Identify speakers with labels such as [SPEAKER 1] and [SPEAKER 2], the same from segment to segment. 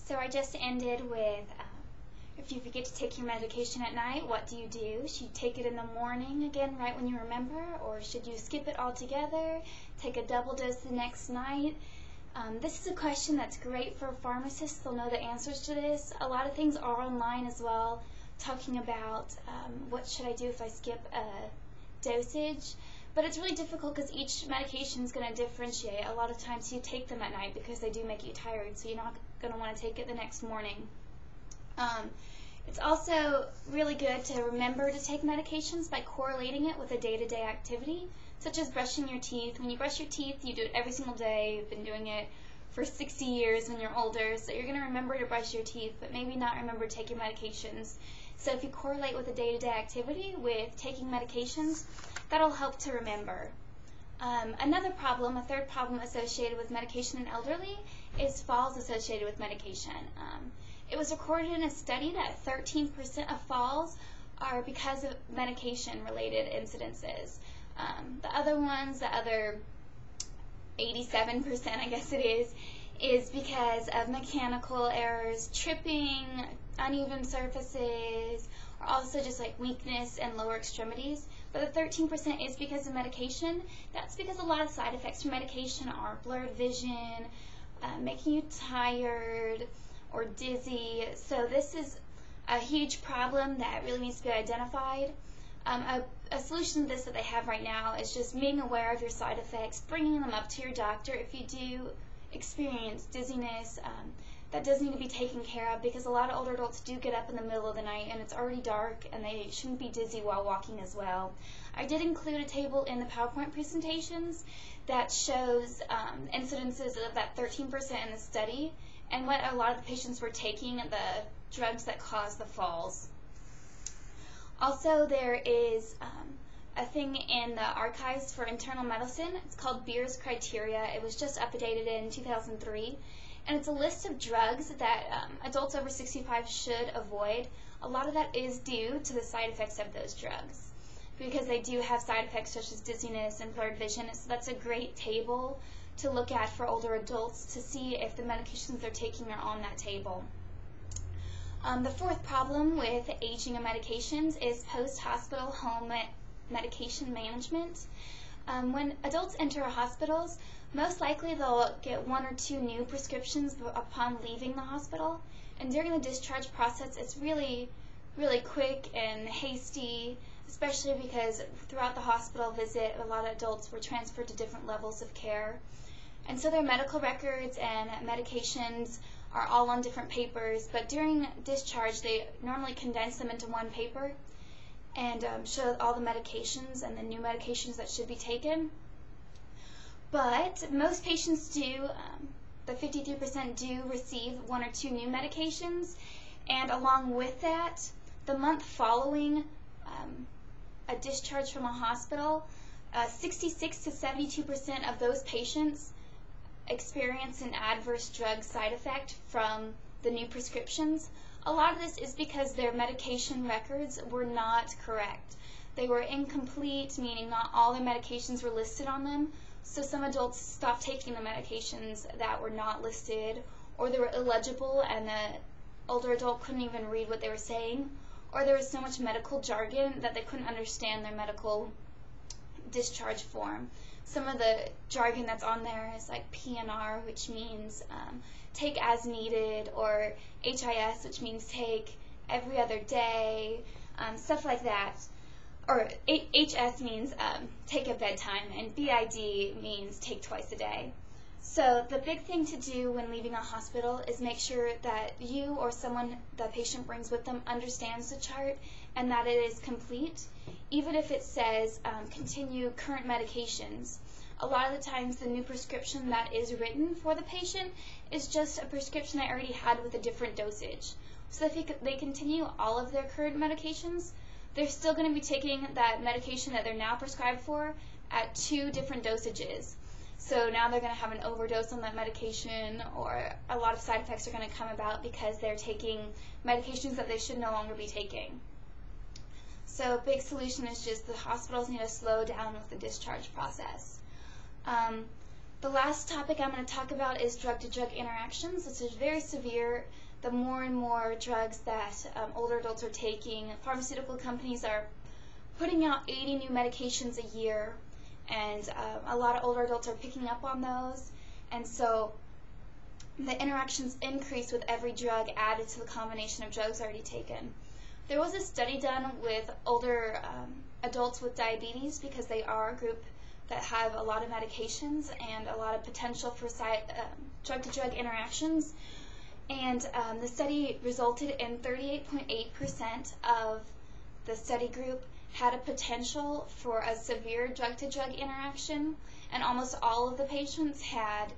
[SPEAKER 1] So I just ended with, if you forget to take your medication at night, what do you do? Should you take it in the morning again right when you remember, or should you skip it altogether, take a double dose the next night? This is a question that's great for pharmacists. They'll know the answers to this. A lot of things are online as well, talking about what should I do if I skip a dosage. But it's really difficult because each medication is going to differentiate. A lot of times you take them at night because they do make you tired, so you're not going to want to take it the next morning. It's also really good to remember to take medications by correlating it with a day-to-day activity, such as brushing your teeth. When you brush your teeth, you do it every single day. You've been doing it for 60 years when you're older, so you're going to remember to brush your teeth, but maybe not remember to take your medications. So if you correlate with a day-to-day activity with taking medications, that'll help to remember. Another problem, a third problem associated with medication in elderly, is falls associated with medication. It was recorded in a study that 13% of falls are because of medication-related incidences. The other ones, the other 87%, I guess it is because of mechanical errors, tripping, uneven surfaces, or also just like weakness and lower extremities. But the 13% is because of medication. That's because a lot of side effects from medication are blurred vision, making you tired or dizzy. So this is a huge problem that really needs to be identified. A solution to this that they have right now is just being aware of your side effects, bringing them up to your doctor if you do experience dizziness. That does need to be taken care of because a lot of older adults do get up in the middle of the night and it's already dark and they shouldn't be dizzy while walking as well. I did include a table in the PowerPoint presentations that shows incidences of that 13% in the study and what a lot of the patients were taking, the drugs that cause the falls. Also, there is a thing in the archives for internal medicine. It's called Beer's Criteria. It was just updated in 2003. And it's a list of drugs that adults over 65 should avoid. A lot of that is due to the side effects of those drugs because they do have side effects such as dizziness and blurred vision. So that's a great table to look at for older adults to see if the medications they're taking are on that table. The fourth problem with aging of medications is post-hospital home medication management. When adults enter hospitals, most likely they'll get 1 or 2 new prescriptions upon leaving the hospital. And during the discharge process, it's really, really quick and hasty, especially because throughout the hospital visit, a lot of adults were transferred to different levels of care. And so their medical records and medications are all on different papers, but during discharge, they normally condense them into one paper and show all the medications and the new medications that should be taken. But most patients do, the 53% do receive 1 or 2 new medications, and along with that, the month following a discharge from a hospital, 66 to 72% of those patients experience an adverse drug side effect from the new prescriptions. A lot of this is because their medication records were not correct. They were incomplete, meaning not all their medications were listed on them. So some adults stopped taking the medications that were not listed, or they were illegible and the older adult couldn't even read what they were saying, or there was so much medical jargon that they couldn't understand their medical discharge form. Some of the jargon that's on there is like PNR, which means take as needed, or HIS, which means take every other day, stuff like that. Or HS means take at bedtime, and BID means take twice a day. So the big thing to do when leaving a hospital is make sure that you or someone the patient brings with them understands the chart and that it is complete, even if it says continue current medications. A lot of the times the new prescription that is written for the patient is just a prescription they already had with a different dosage. So if they continue all of their current medications, they're still going to be taking that medication that they're now prescribed for at 2 different dosages. So now they're going to have an overdose on that medication, or a lot of side effects are going to come about because they're taking medications that they should no longer be taking. So a big solution is just the hospitals need to slow down with the discharge process. The last topic I'm going to talk about is drug-to-drug interactions. This is very severe. The more and more drugs that older adults are taking, pharmaceutical companies are putting out 80 new medications a year, and a lot of older adults are picking up on those, and so the interactions increase with every drug added to the combination of drugs already taken. There was a study done with older adults with diabetes, because they are a group that have a lot of medications and a lot of potential for drug-to-drug interactions. And the study resulted in 38.8% of the study group had a potential for a severe drug-to-drug interaction, and almost all of the patients had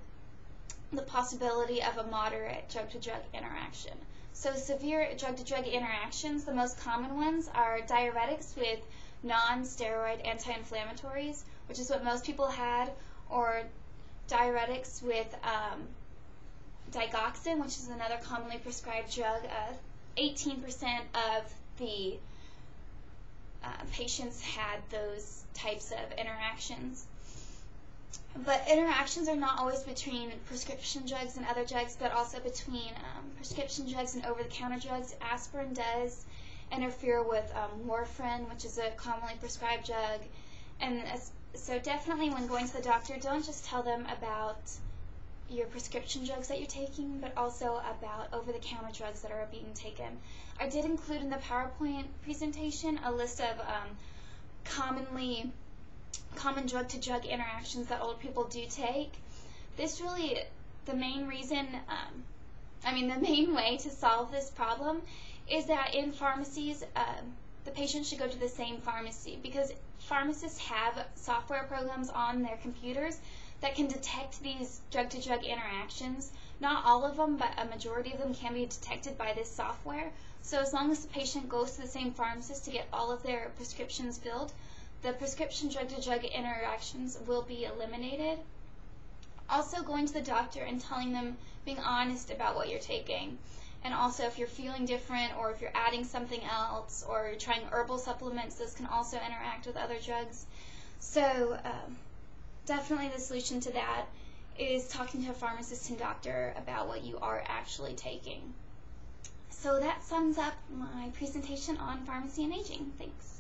[SPEAKER 1] the possibility of a moderate drug-to-drug interaction. So severe drug-to-drug interactions, the most common ones are diuretics with non-steroid anti-inflammatories, which is what most people had, or diuretics with digoxin, which is another commonly prescribed drug. 18% of the patients had those types of interactions. But interactions are not always between prescription drugs and other drugs, but also between prescription drugs and over-the-counter drugs. Aspirin does interfere with warfarin, which is a commonly prescribed drug. And so definitely when going to the doctor, don't just tell them about your prescription drugs that you're taking, but also about over-the-counter drugs that are being taken. I did include in the PowerPoint presentation a list of common drug-to-drug interactions that older people do take. This really, the main reason, the main way to solve this problem is that in pharmacies, the patient should go to the same pharmacy, because pharmacists have software programs on their computers that can detect these drug-to-drug interactions. Not all of them, but a majority of them can be detected by this software. So as long as the patient goes to the same pharmacist to get all of their prescriptions filled, the prescription drug-to-drug interactions will be eliminated. Also, going to the doctor and telling them, being honest about what you're taking. And also, if you're feeling different, or if you're adding something else, or you're trying herbal supplements, those can also interact with other drugs. So definitely the solution to that is talking to a pharmacist and doctor about what you are actually taking. So that sums up my presentation on pharmacy and aging. Thanks.